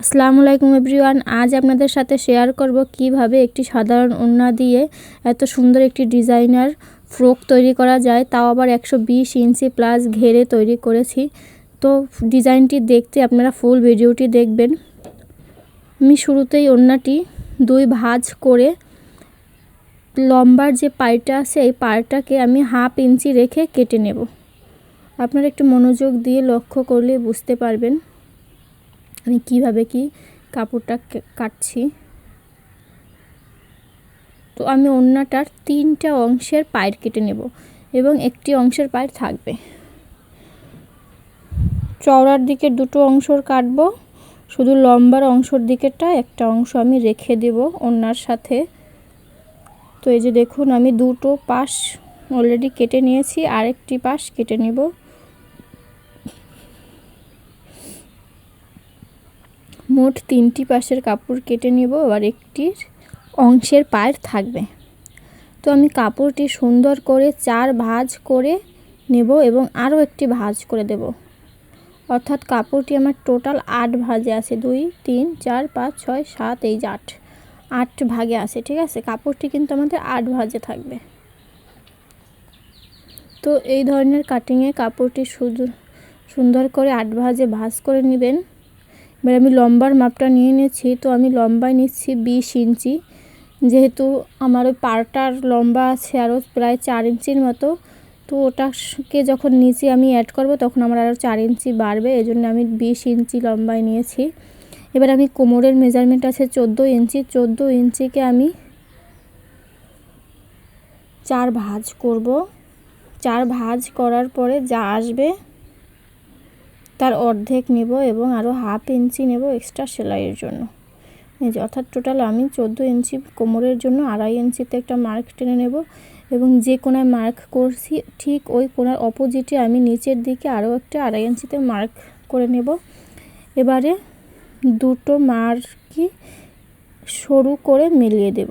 আসসালামু আলাইকুম এভরিওয়ান। আজ আপনাদের সাথে শেয়ার করব কিভাবে একটি সাধারণ ওড়না দিয়ে এত সুন্দর একটি ডিজাইনার ফ্রক তৈরি করা যায়, তাও আবার 120 ইঞ্চি প্লাস ঘেরে তৈরি করেছি। তো ডিজাইনটি দেখতে আপনারা ফুল ভিডিওটি দেখবেন। আমি শুরুতেই ওড়নাটি দুই ভাঁজ করে লম্বার যে পাড়টা আছে এই পাড়টাকে আমি 1/2 ইঞ্চি রেখে কেটে নেব। আপনারা একটু মনোযোগ দিয়ে লক্ষ্য করলে বুঝতে পারবেন আমি কিভাবে কাপড়টা কাটছি। তো আমি ওড়নাটার 3টা অংশের পাড় কেটে নেব এবং একটি অংশের পাড় থাকবে। চওড়ার দিকে দুটো অংশ কাটব, শুধু লম্বার অংশের দিকেটা একটা অংশ আমি রেখে দেব ওড়নার সাথে। তো এই যে দেখুন আমি দুটো পাশ অলরেডি কেটে নিয়েছি, আরেকটি পাশ কেটে নেব। মোট 3টি পাশের কাপড় কেটে নেব, আর একটি অংশের পাড় থাকবে। তো আমি কাপড়টি সুন্দর করে 4 ভাঁজ করে নেব এবং আরও একটি ভাঁজ করে দেব, অর্থাৎ কাপড়টি আমার টোটাল 8 ভাঁজে আছে। 2 3 4 5 6 7 এই যে 8 ভাগে আছে, ঠিক আছে। কাপড়টি কিন্তু আমাদের 8 ভাঁজে থাকবে। তো এই ধরনের কাটিংয়ে কাপড়টি সুন্দর করে 8 ভাঁজে ভাঁজ করে নেবেন। এবার আমি লম্বার মাপটা নিয়ে নিয়েছি। তো আমি লম্বায় নিচ্ছি 20 ইঞ্চি, যেহেতু আমার ওই পাড়টার লম্বা আছে আরও প্রায় 4 ইঞ্চির মতো। তো ওটাকে যখন নিচে আমি অ্যাড করব তখন আমার আরও 4 ইঞ্চি বাড়বে, এজন্য আমি 20 ইঞ্চি লম্বায় নিয়েছি। এবার আমি কোমরের মেজারমেন্ট আছে 14 ইঞ্চি। 14 ইঞ্চিকে আমি 4 ভাঁজ করব। 4 ভাঁজ করার পরে যা আসবে তার অর্ধেক নেব এবং আরও 1/2 ইঞ্চি নেব এক্সট্রা সেলাইয়ের জন্য। এই যে অর্থাৎ টোটাল আমি 14 ইঞ্চি কোমরের জন্য 2.5 ইঞ্চিতে একটা মার্ক টেনে নেব এবং যে কোণায় মার্ক করছি ঠিক ওই কোণার অপোজিটে আমি নিচের দিকে আরও একটা 2.5 ইঞ্চিতে মার্ক করে নেব। এবারে দুটো মার্কই সরু করে মিলিয়ে দেব।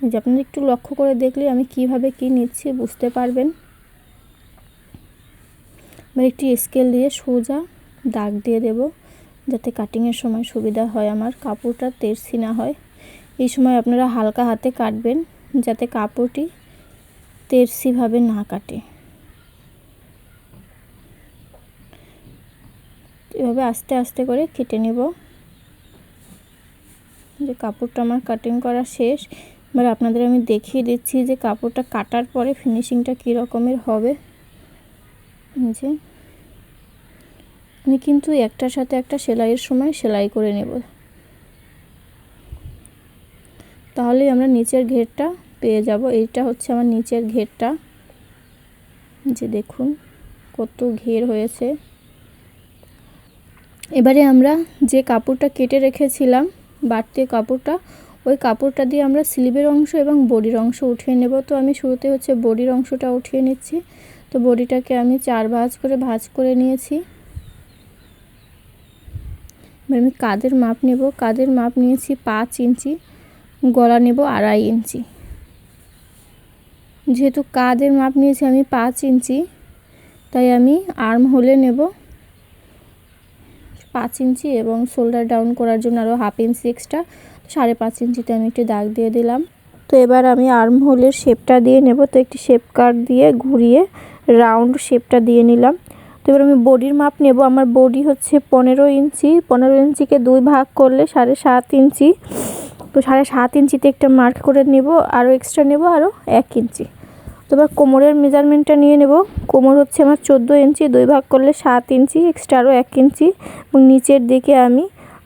এই যে আপনারা একটু লক্ষ্য করে দেখলে আমি কিভাবে নিচ্ছি বুঝতে পারবেন। এবার একটি স্কেল দিয়ে সোজা দাগ দিয়ে দেব, যাতে কাটিংয়ের সময় সুবিধা হয়, আমার কাপড়টা তেরছি না হয়। এই সময় আপনারা হালকা হাতে কাটবেন যাতে কাপড়টি তেরছিভাবে না কাটে। এভাবে আস্তে আস্তে করে কেটে নেব। যে কাপড়টা আমার কাটিং করা শেষ। এবার আপনাদের আমি দেখিয়ে দিচ্ছি যে কাপড়টা কাটার পরে ফিনিশিংটা কী রকমের হবে। যে আমি কিন্তু একটার সাথে একটা সেলাইয়ের সময় সেলাই করে নেব, তাহলেই আমরা নিচের ঘেরটা পেয়ে যাব। এইটা হচ্ছে আমার নিচের ঘেরটা, যে দেখুন কত ঘের হয়েছে। এবারে আমরা যে কাপড়টা কেটে রেখেছিলাম বাড়তি কাপড়টা, ওই কাপড়টা দিয়ে আমরা স্লিভের অংশ এবং বডির অংশ উঠিয়ে নেব। তো আমি শুরুতে হচ্ছে বডির অংশটা উঠিয়ে নিচ্ছি। তো বডিটাকে আমি 4 ভাঁজ করে নিয়েছি। আমি কাঁধের মাপ নেব। কাঁধের মাপ নিয়েছি 5 ইঞ্চি, গলা নেব 2.5 ইঞ্চি। যেহেতু কাঁধের মাপ নিয়েছি আমি 5 ইঞ্চি, তাই আমি আর্ম হোলে নেব 5 ইঞ্চি এবং শোল্ডার ডাউন করার জন্য আরও 1/2 ইঞ্চি এক্সট্রা, 5.5 ইঞ্চিতে আমি একটি দাগ দিয়ে দিলাম। তো এবার আমি আর্ম হোলের শেপটা দিয়ে নেব। তো একটি শেপ কাট দিয়ে ঘুরিয়ে রাউন্ড শেপটা দিয়ে নিলাম। তো এবার আমি বডির মাপ নেব। আমার বডি হচ্ছে 15 ইঞ্চি। 15 ইঞ্চিকে 2 ভাগ করলে 7.5 ইঞ্চি। তো 7.5 ইঞ্চিতে একটা মার্ক করে নেব, আরও এক্সট্রা নেব আরও 1 ইঞ্চি। তো এবার কোমরের মেজারমেন্টটা নিয়ে নেব। কোমর হচ্ছে আমার 14 ইঞ্চি, 2 ভাগ করলে 7 ইঞ্চি, এক্সট্রা আরও 1 ইঞ্চি এবং নিচের দিকে আমি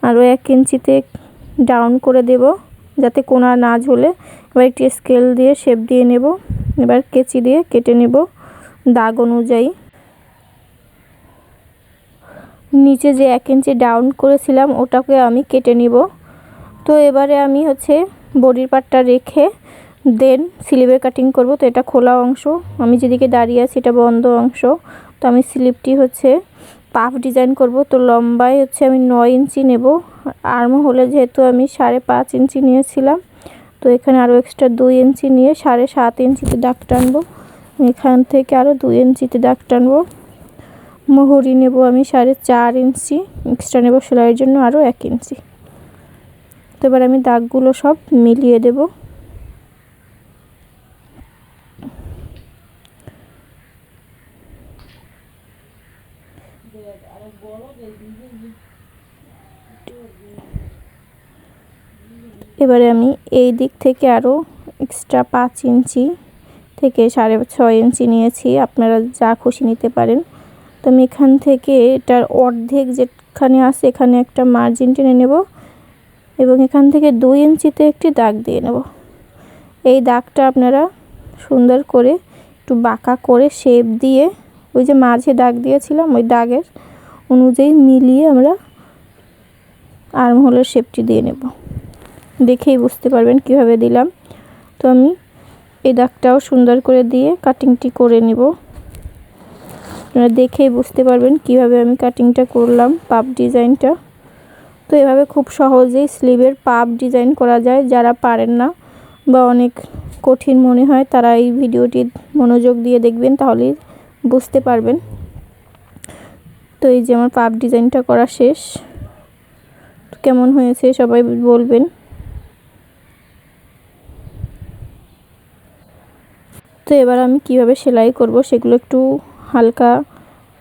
আরও 1 ইঞ্চিতে ডাউন করে দেব যাতে কোণা না ঝোলে। এবার একটি স্কেল দিয়ে শেপ দিয়ে নেব। এবার কেচি দিয়ে কেটে নেব দাগ অনুযায়ী। নিচে যে 1 ইঞ্চি ডাউন করেছিলাম ওটাকে আমি কেটে নিব। তো এবারে আমি হচ্ছে বডির পার্টটা রেখে দেন স্লিভের কাটিং করব। তো এটা খোলা অংশ, আমি যেদিকে দাঁড়িয়ে আছি এটা বন্ধ অংশ। তো আমি স্লিভটি হচ্ছে পাফ ডিজাইন করব। তো লম্বায় হচ্ছে আমি 9 ইঞ্চি নেব। আর্ম হলে যেহেতু আমি 5.5 ইঞ্চি নিয়েছিলাম, তো এখানে আরও এক্সট্রা 2 ইঞ্চি নিয়ে 7.5 ইঞ্চিতে দাগ টানবো। এখান থেকে আরও 2 ইঞ্চিতে দাগ টানবো। মোহরি নেব আমি 4.5 ইঞ্চি, এক্সট্রা নেব সেলাইয়ের জন্য আরও 1 ইঞ্চি। তো এবার আমি দাগগুলো সব মিলিয়ে দেব। এবারে আমি এই দিক থেকে আরও এক্সট্রা 5 ইঞ্চি থেকে 6.5 ইঞ্চি নিয়েছি, আপনারা যা খুশি নিতে পারেন। তো আমি এখান থেকে এটার অর্ধেক যেখানে আছে এখানে একটা মার্জিন টেনে নেব এবং এখান থেকে 2 ইঞ্চিতে একটি দাগ দিয়ে নেব। এই দাগটা আপনারা সুন্দর করে একটু বাঁকা করে শেপ দিয়ে ওই যে মাঝে দাগ দিয়েছিলাম ওই দাগের অনুযায়ী মিলিয়ে আমরা আর্মহোলের শেপটি দিয়ে নেব। দেখেই বুঝতে পারবেন কিভাবে দিলাম। তো আমি এই দাগটাও সুন্দর করে দিয়ে কাটিংটি করে নেব। আপনারা দেখেই বুঝতে পারবেন কিভাবে আমি কাটিংটা করলাম পাপ ডিজাইনটা। তো এভাবে খুব সহজেই স্লিভের পাপ ডিজাইন করা যায়। যারা পারেন না বা অনেক কঠিন মনে হয় তারা এই ভিডিওটি মনোযোগ দিয়ে দেখবেন, তাহলেই বুঝতে পারবেন। তো এই যে আমার পাপ ডিজাইনটা করা শেষ। কেমন হয়েছে সবাই বলবেন। তো এবার আমি কিভাবে সেলাই করব সেগুলো একটু হালকা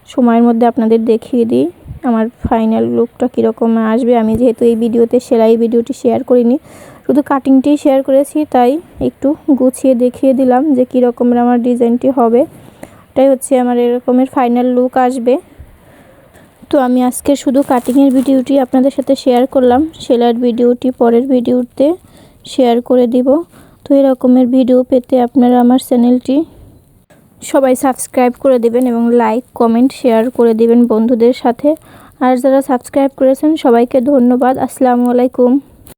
সময়ের মধ্যে আপনাদের দেখিয়ে দিই। আমার ফাইনাল লুকটা কীরকম আসবে। আমি যেহেতু এই ভিডিওতে সেলাই ভিডিওটি শেয়ার করিনি, শুধু কাটিংটি শেয়ার করেছি, তাই একটু গুছিয়ে দেখিয়ে দিলাম যে কী রকমের আমার ডিজাইনটি হবে। এটাই হচ্ছে আমার এরকমের ফাইনাল লুক আসবে। তো আমি আজকে শুধু কাটিংয়ের ভিডিওটি আপনাদের সাথে শেয়ার করলাম, সেলাইয়ের ভিডিওটি পরের ভিডিওতে শেয়ার করে দিব। তো এরকমের ভিডিও পেতে আপনারা আমার চ্যানেলটি সবাই সাবস্ক্রাইব করে দিবেন এবং লাইক কমেন্ট শেয়ার করে দিবেন বন্ধুদের সাথে। আর যারা সাবস্ক্রাইব করেছেন সবাইকে ধন্যবাদ। আসসালামু আলাইকুম।